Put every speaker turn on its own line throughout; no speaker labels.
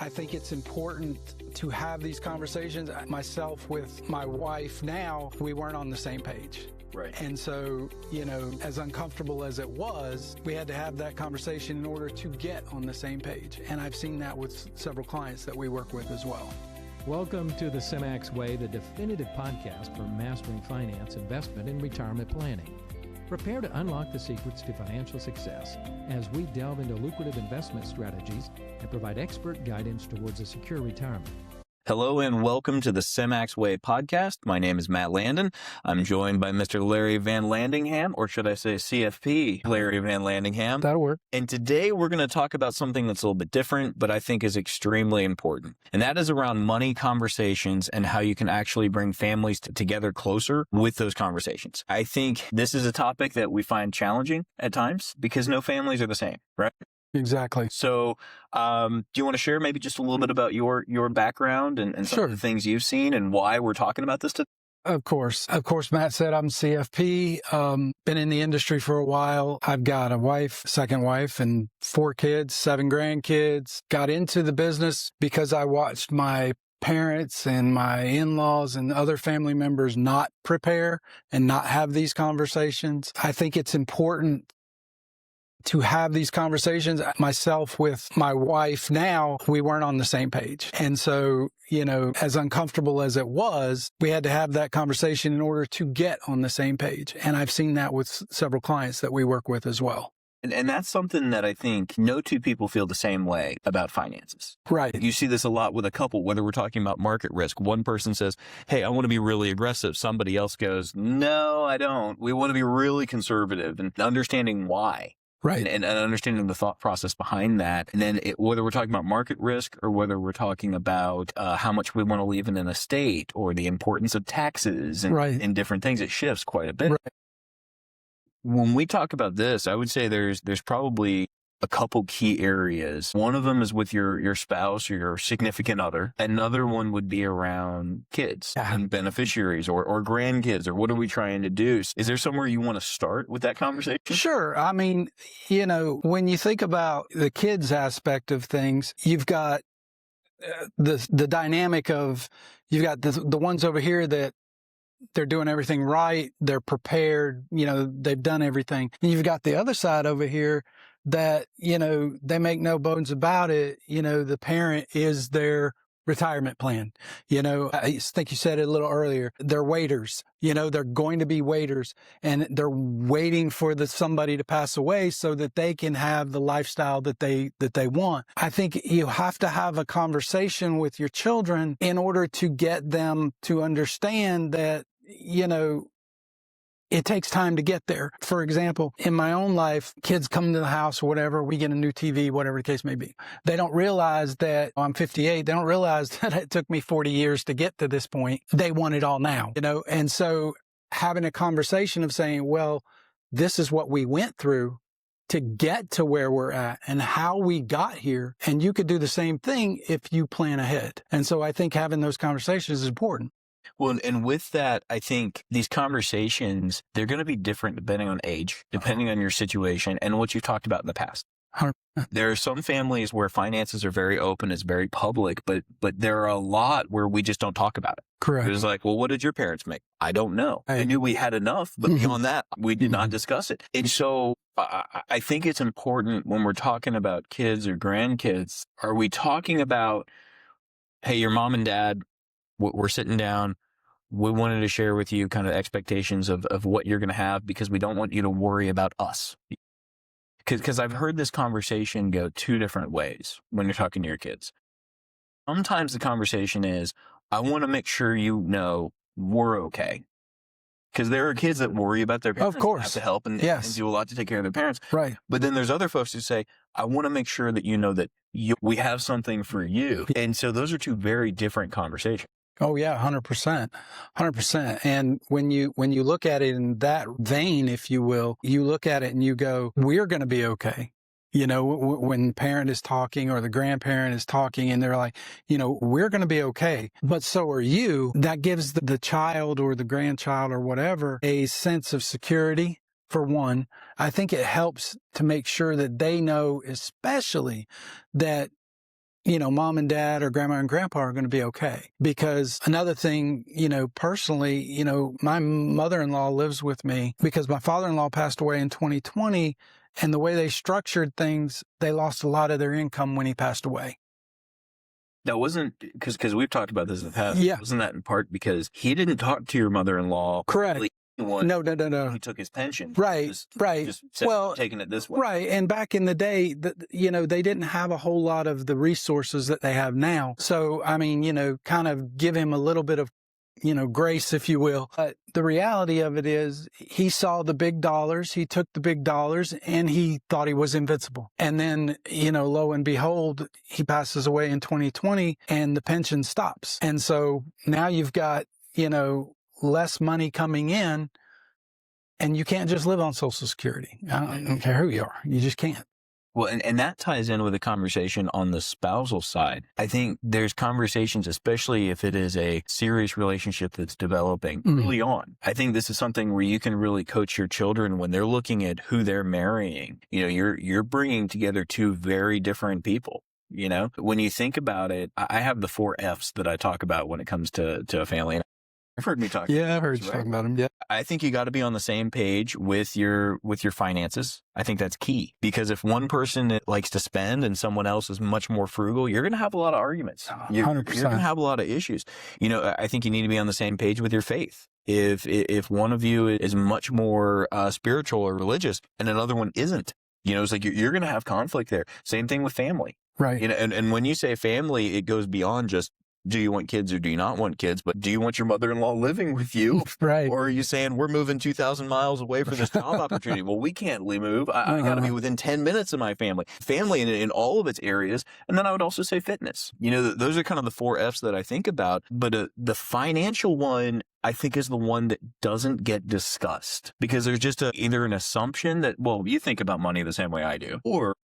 I think it's important to have these conversations. Myself with my wife now, we weren't on the same page.
Right.
And so, as uncomfortable as it was, we had to have that conversation in order to get on the same page. And I've seen that with several clients that we work with as well.
Welcome to the Semmax Way, the definitive podcast for mastering finance, investment, and retirement planning. Prepare to unlock the secrets to financial success as we delve into lucrative investment strategies and provide expert guidance towards a secure retirement.
Hello and welcome to the Semmax Way podcast. My name is Matt Landon. I'm joined by Mr. Larry VanLandingham, or should I say CFP Larry VanLandingham.
That'll work.
And today we're going to talk about something that's a little bit different, but I think is extremely important. And that is around money conversations and how you can actually bring families together closer with those conversations. I think this is a topic that we find challenging at times because no families are the same, right?
Exactly.
So do you want to share maybe just a little bit about your background and some of the things you've seen and why we're talking about this today?
Of course, Matt said I'm CFP, been in the industry for a while. I've got a wife, second wife, and 4 kids, 7 grandkids. Got into the business because I watched my parents and my in-laws and other family members not prepare and not have these conversations. I think it's important to have these conversations. Myself with my wife now, we weren't on the same page. And so, as uncomfortable as it was, we had to have that conversation in order to get on the same page. And I've seen that with several clients that we work with as well.
And that's something that I think no two people feel the same way about finances.
Right.
You see this a lot with a couple, whether we're talking about market risk. One person says, hey, I want to be really aggressive. Somebody else goes, no, I don't. We want to be really conservative, and understanding why.
Right.
And understanding the thought process behind that. And then whether we're talking about market risk or whether we're talking about how much we want to leave in an estate or the importance of taxes and different things, it shifts quite a bit.
Right.
When we talk about this, I would say there's probably a couple key areas. One of them is with your spouse or your significant other. Another one would be around kids and beneficiaries or grandkids, or what are we trying to do? Is there somewhere you want to start with that conversation?
Sure. I mean, when you think about the kids aspect of things, you've got the dynamic of, you've got the ones over here that they're doing everything right. They're prepared. They've done everything. And you've got the other side over here that, they make no bones about it. The parent is their retirement plan. I think you said it a little earlier. They're waiters. They're going to be waiters, and they're waiting for somebody to pass away so that they can have the lifestyle that they want. I think you have to have a conversation with your children in order to get them to understand that, it takes time to get there. For example, in my own life, kids come to the house or whatever, we get a new TV, whatever the case may be. They don't realize that I'm 58. They don't realize that it took me 40 years to get to this point. They want it all now, And so having a conversation of saying, well, this is what we went through to get to where we're at and how we got here. And you could do the same thing if you plan ahead. And so I think having those conversations is important.
Well, and with that, I think these conversations, they're going to be different depending on age, depending on your situation and what you've talked about in the past.
100%.
There are some families where finances are very open, it's very public, but there are a lot where we just don't talk about it.
Correct.
It's like, well, what did your parents make? I don't know. I knew we had enough, but beyond that, we did not discuss it. And so I think it's important when we're talking about kids or grandkids, are we talking about, hey, your mom and dad, we're sitting down, we wanted to share with you kind of expectations of what you're going to have because we don't want you to worry about us. Because I've heard this conversation go 2 different ways when you're talking to your kids. Sometimes the conversation is, I want to make sure you know we're okay. Because there are kids that worry about their parents.
Of course.
Have to help and do a lot to take care of their parents.
Right.
But then there's other folks who say, I want to make sure that you know that we have something for you. And so those are 2 very different conversations.
Oh yeah, 100%, 100%. And when you look at it in that vein, if you will, you look at it and you go, we're going to be okay. When the parent is talking or the grandparent is talking and they're like, we're going to be okay, but so are you. That gives the child or the grandchild or whatever a sense of security. For one, I think it helps to make sure that they know, especially that mom and dad or grandma and grandpa are going to be okay. Because another thing, personally, my mother-in-law lives with me because my father-in-law passed away in 2020. And the way they structured things, they lost a lot of their income when he passed away.
That wasn't because we've talked about this in the past.
Yeah.
Wasn't that in part because he didn't talk to your mother-in-law?
Correct. No.
He took his pension.
Right.
Just taking it this way.
Right. And back in the day, they didn't have a whole lot of the resources that they have now. So, I mean, kind of give him a little bit of, grace, if you will. But the reality of it is he saw the big dollars. He took the big dollars and he thought he was invincible. And then, lo and behold, he passes away in 2020 and the pension stops. And so now you've got, less money coming in, and you can't just live on Social Security. I don't care who you are. You just can't.
Well, and that ties in with a conversation on the spousal side. I think there's conversations, especially if it is a serious relationship that's developing early on. I think this is something where you can really coach your children when they're looking at who they're marrying. You're bringing together two very different people. When you think about it, I have the 4 F's that I talk about when it comes to a family. And I've heard me talk.
Yeah, I've heard you talking about them. Yeah.
I think you got to be on the same page with your finances. I think that's key because if one person likes to spend and someone else is much more frugal, you're going to have a lot of arguments. You're
100%.
going to have a lot of issues. I think you need to be on the same page with your faith. If one of you is much more spiritual or religious and another one isn't, it's like you're going to have conflict there. Same thing with family.
Right.
And when you say family, it goes beyond just, do you want kids or do you not want kids? But do you want your mother-in-law living with you?
Right.
Or are you saying we're moving 2,000 miles away for this job opportunity? Well, we can't move. I got to be within 10 minutes of my family. Family in all of its areas. And then I would also say fitness. Those are kind of the 4 F's that I think about. But the financial one, I think, is the one that doesn't get discussed because there's just either an assumption that, well, you think about money the same way I do, or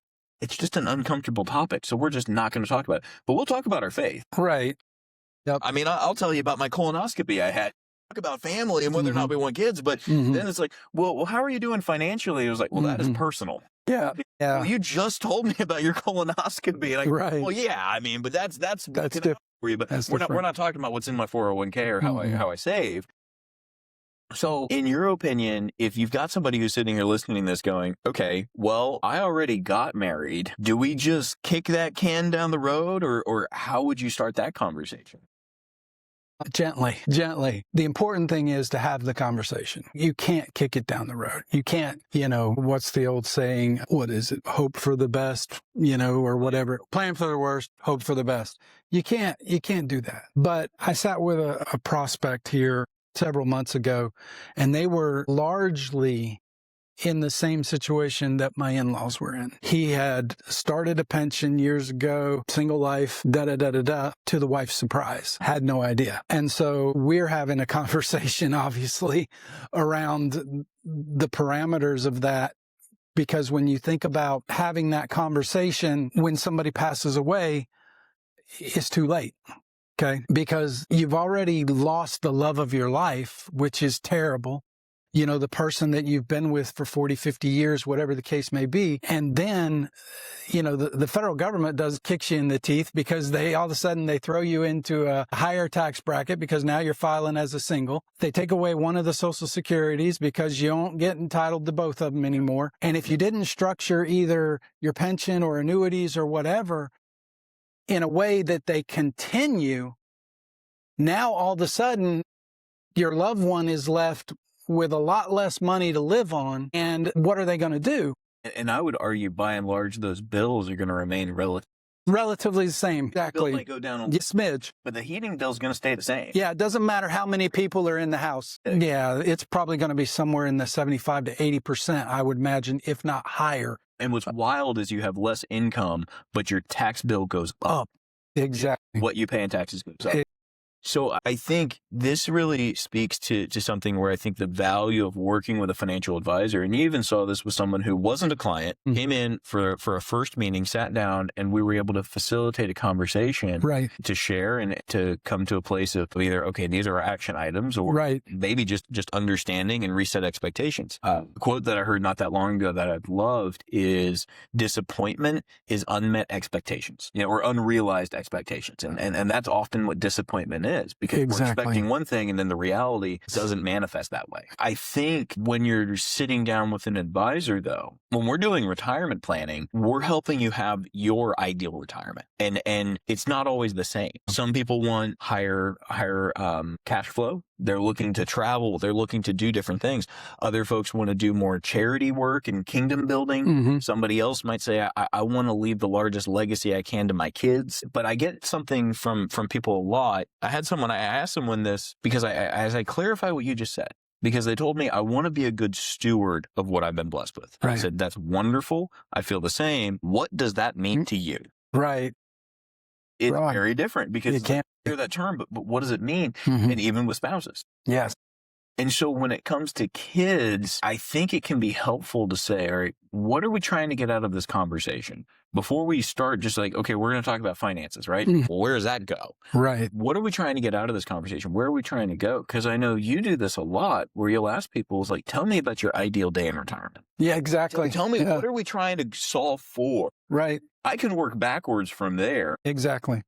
it's just an uncomfortable topic. So we're just not going to talk about it. But we'll talk about our faith.
Right. Yep.
I mean, I'll tell you about my colonoscopy I had. Talk about family and whether or not we want kids, but then it's like, well, how are you doing financially? It was like, well, that is personal.
Yeah.
Well, you just told me about your colonoscopy, and
right.
Well, yeah, I mean, but that's
different
for you. But we're not talking about what's in my 401k or how I save. So, in your opinion, if you've got somebody who's sitting here listening to this going, okay, well, I already got married. Do we just kick that can down the road, or how would you start that conversation?
Gently. The important thing is to have the conversation. You can't kick it down the road. You can't, what's the old saying? What is it? Hope for the best, or whatever. Plan for the worst, hope for the best. You can't do that. But I sat with a prospect here several months ago, and they were largely in the same situation that my in-laws were in. He had started a pension years ago, single life, to the wife's surprise. Had no idea. And so we're having a conversation, obviously, around the parameters of that. Because when you think about having that conversation when somebody passes away, it's too late. Okay? Because you've already lost the love of your life, which is terrible. The person that you've been with for 40, 50 years, whatever the case may be. And then, the federal government kicks you in the teeth because all of a sudden they throw you into a higher tax bracket because now you're filing as a single. They take away one of the Social Securities because you don't get entitled to both of them anymore. And if you didn't structure either your pension or annuities or whatever in a way that they continue, now all of a sudden your loved one is left with a lot less money to live on. And what are they going to do?
And I would argue, by and large, those bills are going to remain
relatively the same. Exactly.
The bill might go down a
smidge.
But the heating bill is going to stay the same.
Yeah, it doesn't matter how many people are in the house. Yeah, it's probably going to be somewhere in the 75 to 80%, I would imagine, if not higher.
And what's wild is you have less income, but your tax bill goes up.
Exactly.
What you pay in taxes goes up. So I think this really speaks to something where I think the value of working with a financial advisor, and you even saw this with someone who wasn't a client, came in for a first meeting, sat down, and we were able to facilitate a conversation to share and to come to a place of either, okay, these are our action items, or maybe just understanding and reset expectations. A quote that I heard not that long ago that I've loved is, disappointment is unmet expectations, or unrealized expectations. And that's often what disappointment is, because we're expecting one thing and then the reality doesn't manifest that way. I think when you're sitting down with an advisor, though, when we're doing retirement planning, we're helping you have your ideal retirement. And it's not always the same. Some people want higher cash flow. They're looking to travel. They're looking to do different things. Other folks want to do more charity work and kingdom building. Somebody else might say, I want to leave the largest legacy I can to my kids. But I get something from people a lot. I asked someone this because as I clarify what you just said, because they told me, I want to be a good steward of what I've been blessed with. I said, that's wonderful. I feel the same. What does that mean to you? It's very different, because you can't hear that term, but what does it mean? And even with spouses. And so when it comes to kids, I think it can be helpful to say, all right, what are we trying to get out of this conversation? Before we start just like, okay, we're going to talk about finances, right? Well, where does that go? What are we trying to get out of this conversation? Where are we trying to go? Because I know you do this a lot, where you'll ask people, it's like, tell me about your ideal day in retirement. Tell me, what are we trying to solve for? I can work backwards from there.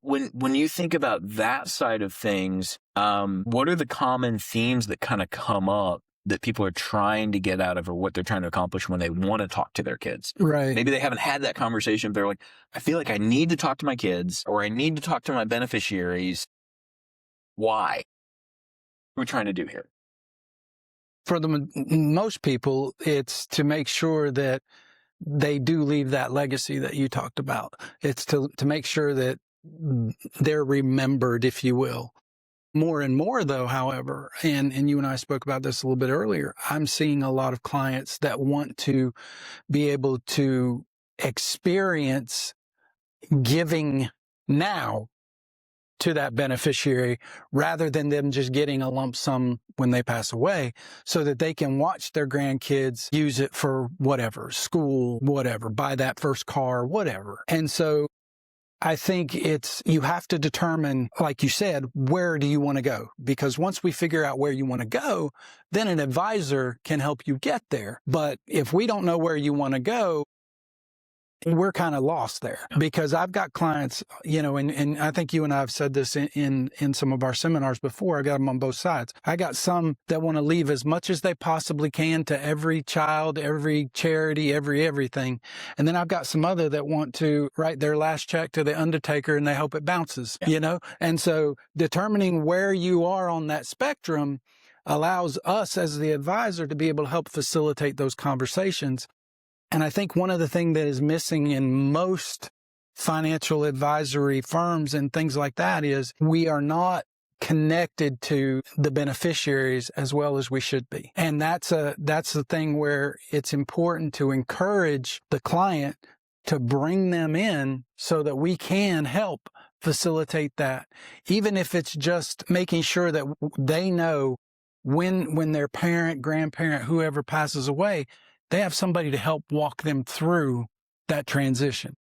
When you think about that side of things, what are the common themes that kind of come up that people are trying to get out of, or what they're trying to accomplish when they want to talk to their kids? Maybe they haven't had that conversation. They're like, I feel like I need to talk to my kids, or I need to talk to my beneficiaries. Why? What are we trying to do here?
For most people, it's to make sure that they do leave that legacy that you talked about. It's to make sure that they're remembered, if you will. More and more, though, however, and you and I spoke about this a little bit earlier, I'm seeing a lot of clients that want to be able to experience giving now to that beneficiary, rather than them just getting a lump sum when they pass away, so that they can watch their grandkids use it for whatever, school, whatever, buy that first car, whatever. And so I think you have to determine, like you said, where do you want to go? Because once we figure out where you want to go, then an advisor can help you get there. But if we don't know where you want to go, we're kind of lost there. Because I've got clients, and I think you and I have said this in some of our seminars before. I got them on both sides. I got some that want to leave as much as they possibly can to every child, every charity, everything. And then I've got some other that want to write their last check to the undertaker and they hope it bounces, And so determining where you are on that spectrum allows us as the advisor to be able to help facilitate those conversations. And I think one of the things that is missing in most financial advisory firms and things like that is we are not connected to the beneficiaries as well as we should be. And that's the thing where it's important to encourage the client to bring them in so that we can help facilitate that. Even if it's just making sure that they know when their parent, grandparent, whoever passes away, they have somebody to help walk them through that transition.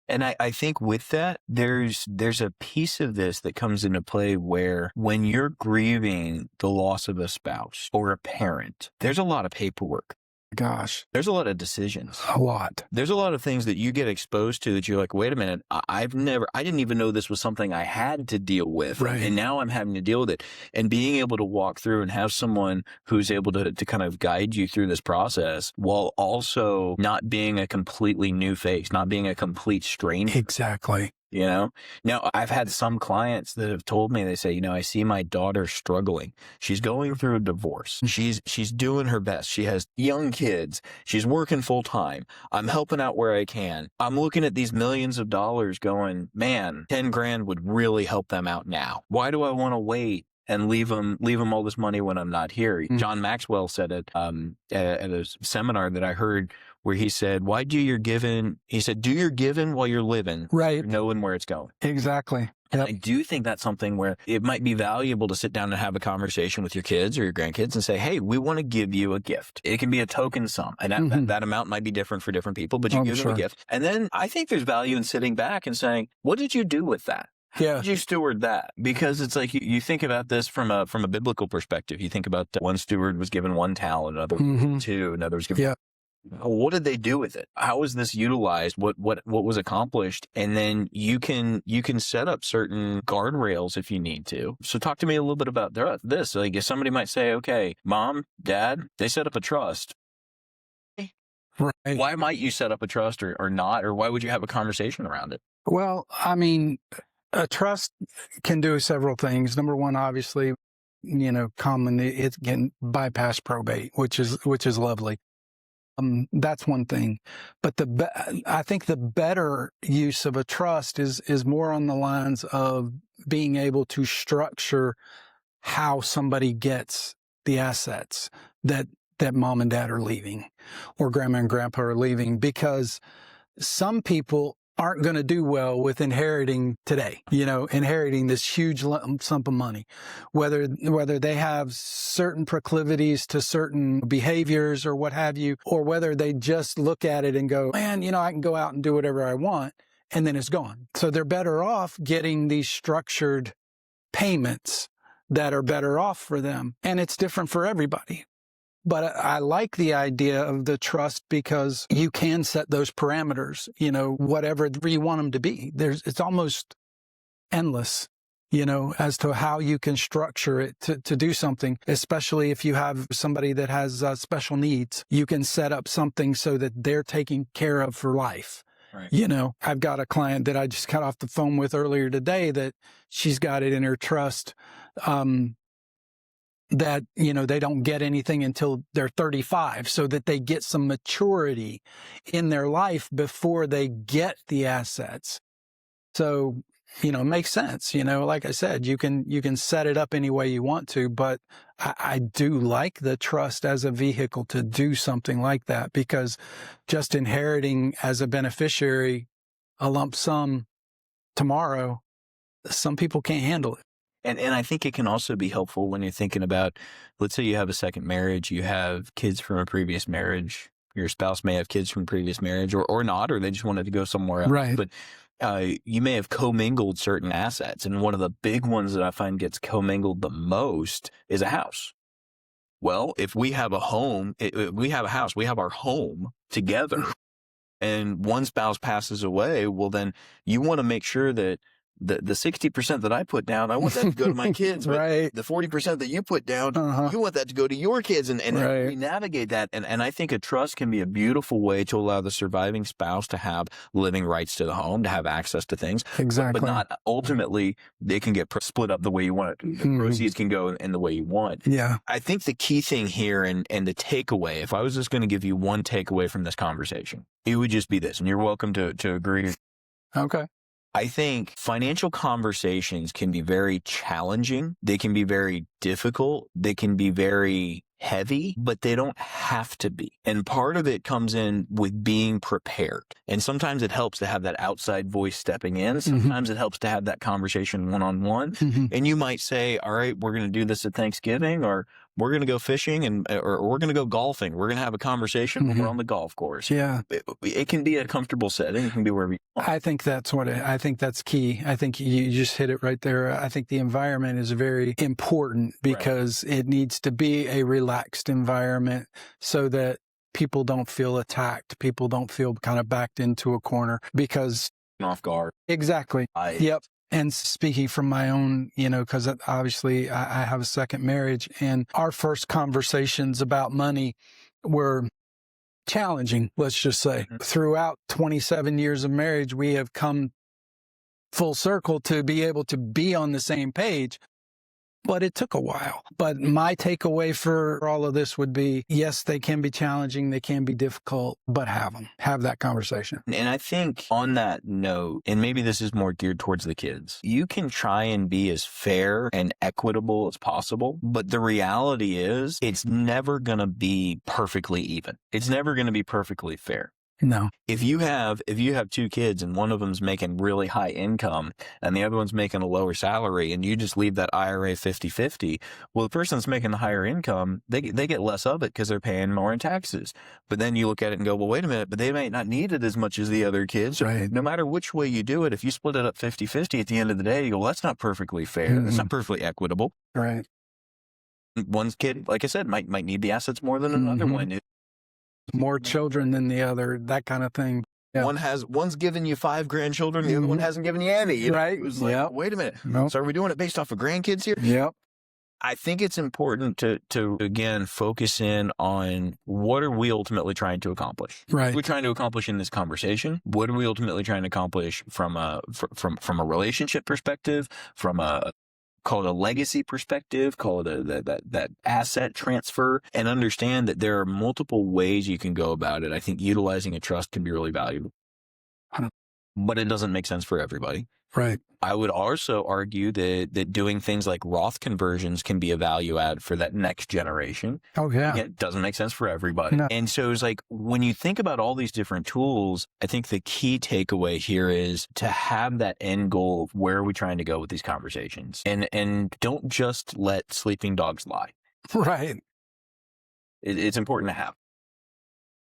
And I think with that, there's a piece of this that comes into play where when you're grieving the loss of a spouse or a parent, there's a lot of paperwork.
Gosh.
There's a lot of decisions.
A lot.
There's a lot of things that you get exposed to that you're like, wait a minute, I didn't even know this was something I had to deal with.
Right.
And now I'm having to deal with it. And being able to walk through and have someone who's able to kind of guide you through this process while also not being a completely new face, not being a complete stranger.
Exactly.
Now I've had some clients that have told me, they say, I see my daughter struggling. She's going through a divorce. She's doing her best. She has young kids. She's working full time. I'm helping out where I can. I'm looking at these millions of dollars going, man, 10 grand would really help them out now. Why do I want to wait and leave them all this money when I'm not here? Mm-hmm. John Maxwell said it at a seminar that I heard, where he said, do your giving while you're living, right, knowing where it's going.
Exactly.
And I do think that's something where it might be valuable to sit down and have a conversation with your kids or your grandkids and say, hey, we want to give you a gift. It can be a token sum. And that amount might be different for different people, but you give them a gift. And then I think there's value in sitting back and saying, what did you do with that? How did you steward that? Because it's like you think about this from a biblical perspective. You think about one steward was given 1 talent, another 2, another was given. What did they do with it? How was this utilized? What was accomplished? And then you can set up certain guardrails if you need to. So talk to me a little bit about this. Like if somebody might say, okay, mom, dad, they set up a trust.
Right.
Why might you set up a trust or not? Or why would you have a conversation around it?
Well, I mean, a trust can do several things. Number one, obviously, commonly it can bypass probate, which is lovely. That's one thing, but I think the better use of a trust is more on the lines of being able to structure how somebody gets the assets that mom and dad are leaving or grandma and grandpa are leaving, because some people aren't going to do well with inheriting today, inheriting this huge lump sum of money, whether they have certain proclivities to certain behaviors or what have you, or whether they just look at it and go, man, I can go out and do whatever I want, and then it's gone. So they're better off getting these structured payments that are better off for them. And it's different for everybody. But I like the idea of the trust because you can set those parameters, whatever you want them to be. It's almost endless, as to how you can structure it to do something, especially if you have somebody that has special needs. You can set up something so that they're taken care of for life. Right. I've got a client that I just got off the phone with earlier today that she's got it in her trust, that, they don't get anything until they're 35, so that they get some maturity in their life before they get the assets. So, it makes sense. Like I said, you can set it up any way you want to, but I do like the trust as a vehicle to do something like that, because just inheriting as a beneficiary a lump sum tomorrow, some people can't handle it.
And I think it can also be helpful when you're thinking about, let's say you have a second marriage, you have kids from a previous marriage, your spouse may have kids from a previous marriage or not, or they just wanted to go somewhere else.
Right.
But you may have commingled certain assets. And one of the big ones that I find gets commingled the most is a house. Well, if we have a home, we have a house, we have our home together, and one spouse passes away, well, then you want to make sure that the 60% that I put down, I want that to go to my kids.
Right.
The 40% that you put down, you want that to go to your kids. And
right.
we navigate that. And I think a trust can be a beautiful way to allow the surviving spouse to have living rights to the home, to have access to things.
Exactly.
But not ultimately, they can get split up the way you want it. The proceeds can go in the way you want.
Yeah.
I think the key thing here and the takeaway, if I was just going to give you one takeaway from this conversation, it would just be this. And you're welcome to agree.
Okay.
I think financial conversations can be very challenging. They can be very difficult. They can be very heavy, but they don't have to be. And part of it comes in with being prepared. And sometimes it helps to have that outside voice stepping in. Sometimes it helps to have that conversation one-on-one. And you might say, all right, we're going to do this at Thanksgiving, or we're going to go fishing, or we're going to go golfing. We're going to have a conversation when we're on the golf course.
Yeah.
It can be a comfortable setting. It can be wherever you want.
I think I think that's key. I think you just hit it right there. I think the environment is very important because it needs to be a relaxed environment so that people don't feel attacked. People don't feel kind of backed into a corner because
off guard.
Exactly. Yep. And speaking from my own, because obviously I have a second marriage, and our first conversations about money were challenging, let's just say. Throughout 27 years of marriage, we have come full circle to be able to be on the same page. But it took a while. But my takeaway for all of this would be, yes, they can be challenging, they can be difficult, but have that conversation.
And I think on that note, and maybe this is more geared towards the kids, you can try and be as fair and equitable as possible. But the reality is it's never going to be perfectly even. It's never going to be perfectly fair.
No.
If you have two kids and one of them's making really high income and the other one's making a lower salary and you just leave that IRA 50-50, well, the person that's making the higher income, they get less of it because they're paying more in taxes. But then you look at it and go, well, wait a minute, but they might not need it as much as the other kids.
Right.
No matter which way you do it, if you split it up 50-50 at the end of the day, you go, well, that's not perfectly fair. That's not perfectly equitable.
Right.
One kid, like I said, might need the assets more than another one.
More children than the other, that kind of thing. Yeah.
One's given you 5 grandchildren, the other one hasn't given you any. You know?
Right.
It was like, wait a minute.
Nope.
So are we doing it based off of grandkids here?
Yep.
I think it's important to again focus in on what are we ultimately trying to accomplish.
Right.
What are we trying to accomplish in this conversation? What are we ultimately trying to accomplish from a relationship perspective, from a call it a legacy perspective, call it that asset transfer, and understand that there are multiple ways you can go about it. I think utilizing a trust can be really valuable, but it doesn't make sense for everybody.
Right.
I would also argue that doing things like Roth conversions can be a value add for that next generation.
Oh, yeah.
Again, it doesn't make sense for everybody.
No.
And so it's like when you think about all these different tools, I think the key takeaway here is to have that end goal of where are we trying to go with these conversations, and don't just let sleeping dogs lie.
Right.
It's important to have.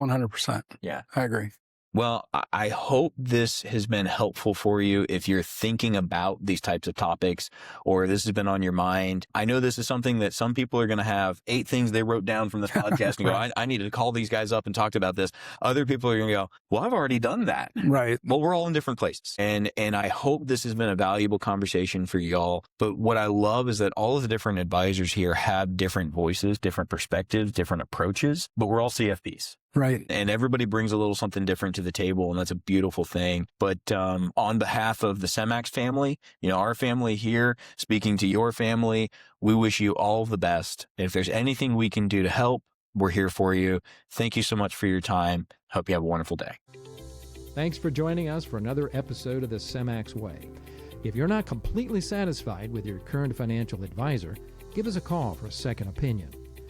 100%.
Yeah.
I agree.
Well, I hope this has been helpful for you if you're thinking about these types of topics or this has been on your mind. I know this is something that some people are going to have 8 things they wrote down from this podcast and go, I needed to call these guys up and talk about this. Other people are going to go, well, I've already done that.
Right.
Well, we're all in different places. And I hope this has been a valuable conversation for y'all. But what I love is that all of the different advisors here have different voices, different perspectives, different approaches, but we're all CFPs.
Right.
And everybody brings a little something different to the table, and that's a beautiful thing. But on behalf of the Semmax family, our family here, speaking to your family, we wish you all the best. If there's anything we can do to help, we're here for you. Thank you so much for your time. Hope you have a wonderful day.
Thanks for joining us for another episode of the Semmax Way. If you're not completely satisfied with your current financial advisor, give us a call for a second opinion.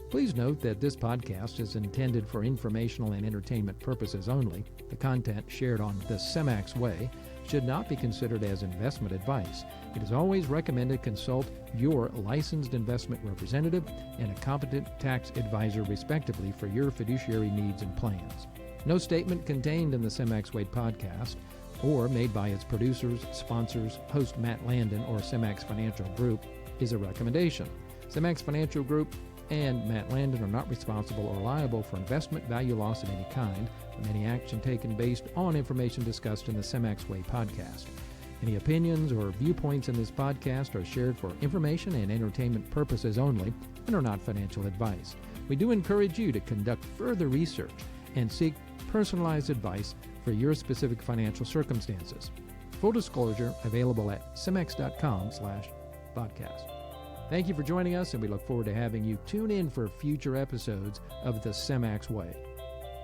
Please note that this podcast is intended for informational and entertainment purposes only. The content shared on the Semmax Way should not be considered as investment advice. It is always recommended consult your licensed investment representative and a competent tax advisor respectively for your fiduciary needs and plans. No statement contained in the Semmax Way podcast or made by its producers, sponsors, host Matt Landon, or Semmax Financial Group is a recommendation. Semmax Financial Group and Matt Landon are not responsible or liable for investment value loss of any kind from any action taken based on information discussed in the Semmax Way podcast. Any opinions or viewpoints in this podcast are shared for information and entertainment purposes only and are not financial advice. We do encourage you to conduct further research and seek personalized advice for your specific financial circumstances. Full disclosure available at semmax.com/podcast. Thank you for joining us, and we look forward to having you tune in for future episodes of the Semmax Way.